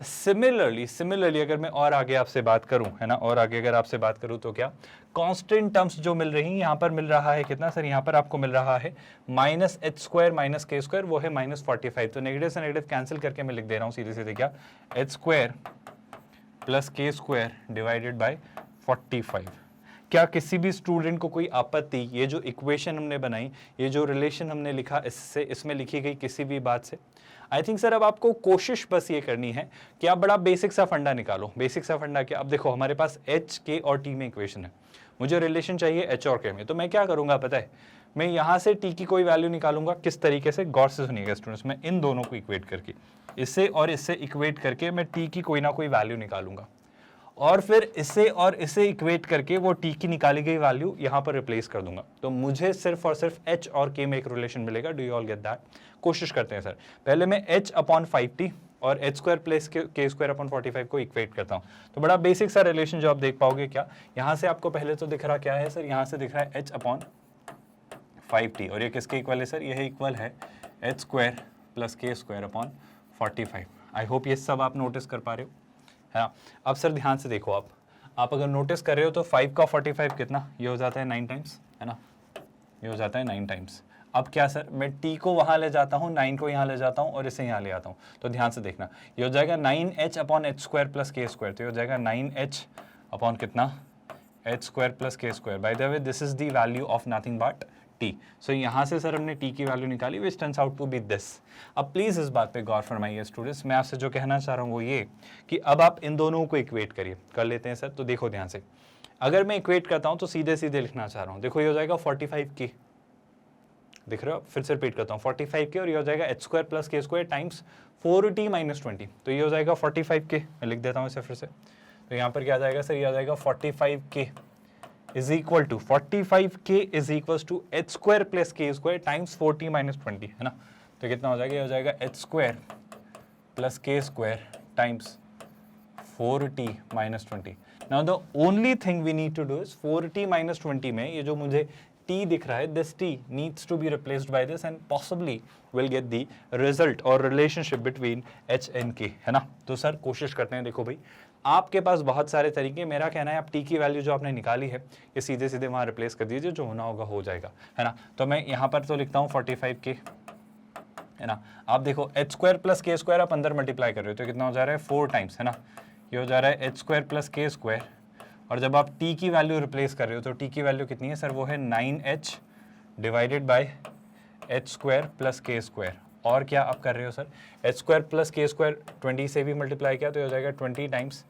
सिमिलरली अगर मैं और आगे आपसे बात करूं, है ना, और आगे अगर आपसे बात करूं तो क्या, कांस्टेंट टर्म्स जो मिल रही हैं यहाँ पर मिल रहा है कितना सर, यहाँ पर आपको मिल रहा है -h² माइनस k², वो है -45। तो नेगेटिव से नेगेटिव कैंसिल करके मैं लिख दे रहा हूँ सीधे सीधे क्या, h² plus k² divided by 45। क्या किसी भी स्टूडेंट को कोई आपत्ति, ये जो इक्वेशन हमने बनाई, ये जो रिलेशन हमने लिखा, इससे इसमें लिखी गई किसी भी बात से? आई थिंक सर अब आपको कोशिश बस ये करनी है कि आप बड़ा बेसिक सा फंडा निकालो। बेसिक सा फंडा क्या, अब देखो हमारे पास h, k और t में इक्वेशन है, मुझे रिलेशन चाहिए h और k में, तो मैं क्या करूंगा पता है, मैं यहाँ से t की कोई वैल्यू निकालूंगा। किस तरीके से, गौर से सुनिएगा स्टूडेंट्स, मैं इन दोनों को इक्वेट करके, इससे और इससे इक्वेट करके मैं t की कोई ना कोई वैल्यू निकालूंगा, और फिर इससे और इसे इक्वेट करके वो t की निकाली गई वैल्यू यहाँ पर रिप्लेस कर दूंगा। तो मुझे सिर्फ और सिर्फ h और k में एक रिलेशन मिलेगा। Do you all get that. कोशिश करते हैं सर, पहले मैं h अपॉन 5t और h² प्लस k² अपॉन 45 को इक्वेट करता हूँ। तो बड़ा बेसिक सा रिलेशन जो आप देख पाओगे, क्या यहाँ से आपको पहले तो दिख रहा क्या है सर, यहाँ से दिख रहा है h अपॉन 5t, और ये किसके इक्वल है सर, यह इक्वल है h² plus k² upon 45। I hope ये सब आप नोटिस कर पा रहे हो, है ना। अब सर ध्यान से देखो, आप अगर नोटिस कर रहे हो तो 5 का 45 कितना, ये हो जाता है 9 टाइम्स, है ना, ये हो जाता है 9 टाइम्स। अब क्या सर, मैं t को वहां ले जाता हूँ, 9 को यहाँ ले जाता हूँ और इसे यहाँ ले आता हूँ। तो ध्यान से देखना, ये हो जाएगा 9h upon h² plus k², तो ये हो जाएगा 9h अपॉन कितना, h² plus k²। By the way this is the value of nothing but t। So यहाँ से सर हमने t की वैल्यू निकाली, which turns out to be this. अब प्लीज इस बात पे गौर फरमाइए स्टूडेंट्स, मैं आपसे जो कहना चाह रहा हूँ वो ये कि अब आप इन दोनों को इक्वेट करिए, कर लेते हैं सर। तो देखो ध्यान से, अगर मैं इक्वेट करता हूँ तो सीधे सीधे लिखना चाह रहा हूँ, देखो ये हो जाएगा 45k, दिख रहे हो, फिर से रिपीट करता हूँ 45k, और ये हो जाएगा h² plus k² times 4t minus 20, तो ये हो जाएगा 45k। मैं लिख देता हूँ इसे फिर से, तो यहाँ पर क्या आ जाएगा सर, ये आ जाएगा 45k is equal to 45k is equal to h² plus k² times 4t minus 20, है ना। तो कितना हो जाएगा, ये हो जाएगा h² plus k² times 4t minus 20। Now the only thing we need to do is 4t minus 20 में ये जो मुझे t दिख रहा है, this t needs to be replaced by this and possibly will get the result or relationship between h and k, है ना। तो सर कोशिश करते हैं, देखो भाई आपके पास बहुत सारे तरीके, मेरा कहना है आप t की वैल्यू जो आपने निकाली है ये सीधे सीधे वहाँ रिप्लेस कर दीजिए, जो होना होगा हो जाएगा, है ना। तो मैं यहाँ पर तो लिखता हूँ 45k, है ना। आप देखो h² प्लस k² आप अंदर मल्टीप्लाई कर रहे हो तो कितना हो जा रहा है 4 टाइम्स, है ना। ये हो जा रहा है h² प्लस k², और जब आप t की वैल्यू रिप्लेस कर रहे हो तो t की वैल्यू कितनी है सर, वो है 9h divided by H square plus k square, और क्या आप कर रहे हो sir, H square plus k square 20 से भी मल्टीप्लाई किया तो हो जाएगा 20 times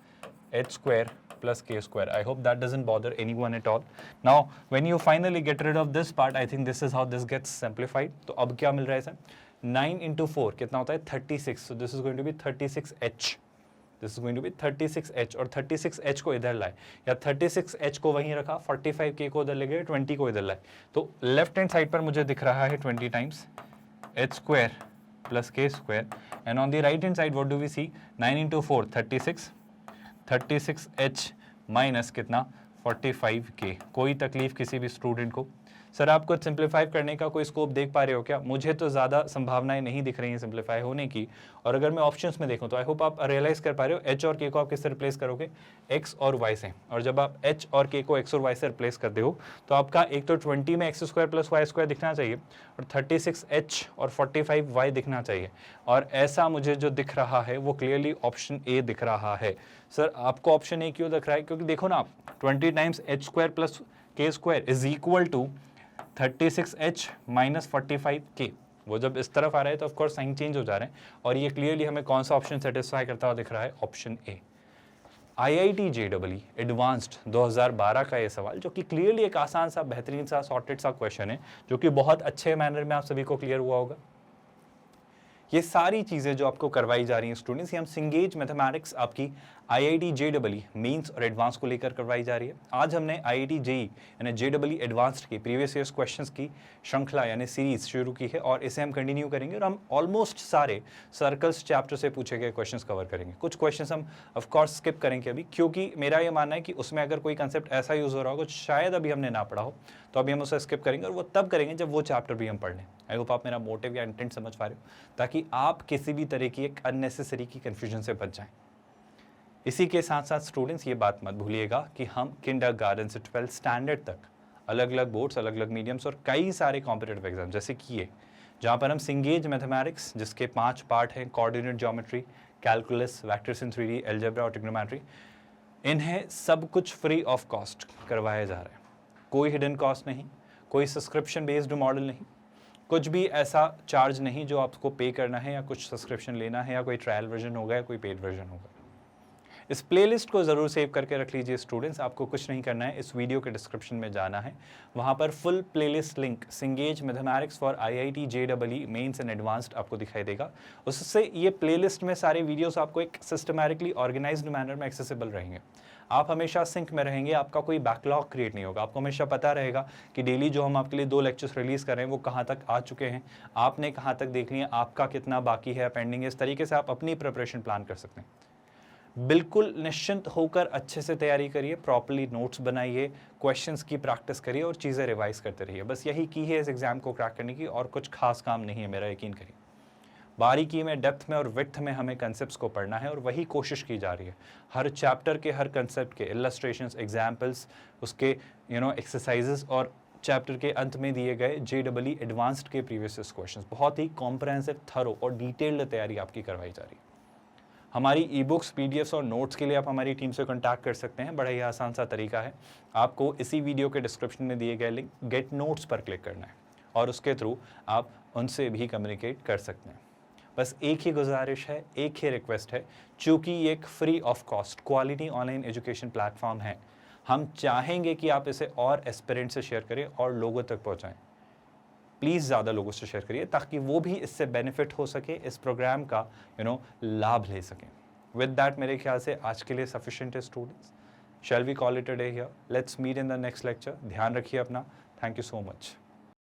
h square plus k square. I hope that doesn't bother anyone at all. Now, when you finally get rid of this part, I think this is how this gets simplified. तो अब क्या मिल रहा है सर, 9 into 4 कितना होता है 36. So this is going to be 36h. This is going to be 36h और 36h को इधर लाए या 36h को वहीं रखा, 45k को उधर ले गए, 20 को इधर लाए. तो लेफ्ट हैंड साइड पर मुझे दिख रहा है 20 times h square plus k square, and on the right hand side what do we see, 9 into 4 36h minus कितना 45k. कोई तकलीफ किसी भी स्टूडेंट को? सर आपको सिंप्लीफाई करने का कोई स्कोप देख पा रहे हो क्या? मुझे तो ज़्यादा संभावनाएं नहीं दिख रही हैं सिंप्लीफाई होने की. और अगर मैं ऑप्शंस में देखूं तो आई होप आप रियलाइज़ कर पा रहे हो, एच और के को आप किससे रिप्लेस करोगे, एक्स और वाई से. और जब आप एच और के को एक्स और वाई से रिप्लेस करते हो तो आपका एक तो 20 में x square plus y square दिखना चाहिए और 36h और 45y दिखना चाहिए. और ऐसा मुझे जो दिख रहा है वो क्लियरली ऑप्शन ए दिख रहा है. सर आपको ऑप्शन ए क्यों दिख रहा है? क्योंकि देखो ना, 20 times h square plus k square is equal to 36h minus 45k. वो जब इस तरफ आ रहा है तो ऑफकोर्स साइन चेंज हो जा रहे हैं, और ये क्लियरली हमें कौन सा ऑप्शन सेटिस्फाई करता हुआ दिख रहा है, option A. IIT JEE advanced 2012 का ये सवाल, जो कि क्लियरली एक आसान सा, बेहतरीन सा, सॉर्टेड सा क्वेश्चन है, जो कि बहुत अच्छे मैनर में आप सभी को क्लियर हुआ होगा. ये सारी चीज़ें जो आपको करवाई जा रही हैं स्टूडेंट्स, ये हम सिंगेज मैथमेटिक्स आपकी IIT JEE मेंस और एडवांस को लेकर करवाई जा रही है. आज हमने IIT JEE यानी JEE एडवांस्ड की प्रीवियस ईयर्स क्वेश्चंस की श्रृंखला यानी सीरीज शुरू की है, और इसे हम कंटिन्यू करेंगे और हम ऑलमोस्ट सारे सर्कल्स चैप्टर से पूछे गए क्वेश्चंस कवर करेंगे. कुछ क्वेश्चंस हम ऑफकोर्स स्किप करेंगे अभी, क्योंकि मेरा ये मानना है कि उसमें अगर कोई कंसेप्ट ऐसा यूज़ हो रहा हो शायद अभी हमने ना पढ़ा हो, तो अभी हम उसे स्किप करेंगे और वो तब करेंगे जब वो चैप्टर भी हम पढ़ लें. आई होप आप मेरा मोटिव या इंटेंट समझ पा रहे हो, ताकि आप किसी भी तरह की एक अननेसेसरी की कन्फ्यूजन से बच जाएं. इसी के साथ साथ स्टूडेंट्स ये बात मत भूलिएगा कि हम किंडरगार्टन से 12th स्टैंडर्ड तक अलग अलग बोर्ड्स, अलग अलग मीडियम्स और कई सारे कॉम्पिटिटिव एग्जाम जैसे कि ये, जहाँ पर हम सिंगेज मैथमेटिक्स जिसके 5 पार्ट हैं, coordinate geometry, calculus, vectors in 3D, algebra और ट्रिग्नोमेट्री, इन्हें सब कुछ फ्री ऑफ कॉस्ट करवाया जा रहा है. कोई हिडन कॉस्ट नहीं, कोई सब्सक्रिप्शन बेस्ड मॉडल नहीं, कुछ भी ऐसा चार्ज नहीं जो आपको पे करना है या कुछ सब्सक्रिप्शन लेना है या कोई ट्रायल वर्जन होगा या कोई पेड वर्जन होगा. इस प्लेलिस्ट को ज़रूर सेव करके रख लीजिए स्टूडेंट्स. आपको कुछ नहीं करना है, इस वीडियो के डिस्क्रिप्शन में जाना है, वहाँ पर फुल प्लेलिस्ट लिंक सिंगेज mathematics for IIT JEE mains and advanced आपको दिखाई देगा. उससे ये प्लेलिस्ट में सारे वीडियोस आपको एक सिस्टमैटिकली ऑर्गेनाइज्ड मैनर में एक्सेसिबल रहेंगे. आप हमेशा सिंक में रहेंगे, आपका कोई बैकलॉग क्रिएट नहीं होगा. आपको हमेशा पता रहेगा कि डेली जो हम आपके लिए 2 लेक्चर्स रिलीज़ कर रहे हैं वो कहाँ तक आ चुके हैं, आपने कहाँ तक देख लिया, आपका कितना बाकी है, पेंडिंग है. इस तरीके से आप अपनी प्रिपरेशन प्लान कर सकते हैं. बिल्कुल निश्चिंत होकर अच्छे से तैयारी करिए, प्रॉपर्ली नोट्स बनाइए, क्वेश्चंस की प्रैक्टिस करिए और चीज़ें रिवाइज करते रहिए. बस यही की है इस एग्ज़ाम को क्रैक करने की, और कुछ खास काम नहीं है, मेरा यकीन करिए. बारीकी में, डेप्थ में और विड्थ में हमें कंसेप्ट्स को पढ़ना है, और वही कोशिश की जा रही है. हर चैप्टर के हर कंसेप्ट के इलस्ट्रेशंस, एग्जाम्पल्स, उसके एक्सरसाइजेस और चैप्टर के अंत में दिए गए JEE एडवांस्ड के प्रीवियस क्वेश्चंस, बहुत ही कॉम्प्रहेंसिव, थरो और डिटेल्ड तैयारी आपकी करवाई जा रही है. हमारी ई बुक्स, PDFs और नोट्स के लिए आप हमारी टीम से कॉन्टैक्ट कर सकते हैं. बड़ा ही आसान सा तरीका है, आपको इसी वीडियो के डिस्क्रिप्शन में दिए गए लिंक गेट नोट्स पर क्लिक करना है और उसके थ्रू आप उनसे भी कम्युनिकेट कर सकते हैं. बस एक ही गुजारिश है, एक ही रिक्वेस्ट है, चूँकि ये एक free of cost quality online education platform है, हम चाहेंगे कि आप इसे और एस्पिरेंट से शेयर करें और लोगों तक पहुँचाएँ. प्लीज़ ज़्यादा लोगों से शेयर करिए ताकि वो भी इससे बेनिफिट हो सके, इस प्रोग्राम का लाभ ले सकें. विद दैट मेरे ख्याल से आज के लिए सफिशिएंट है students. Shall we call it a day here. Let's meet in the next lecture. ध्यान रखिए अपना. Thank you so much.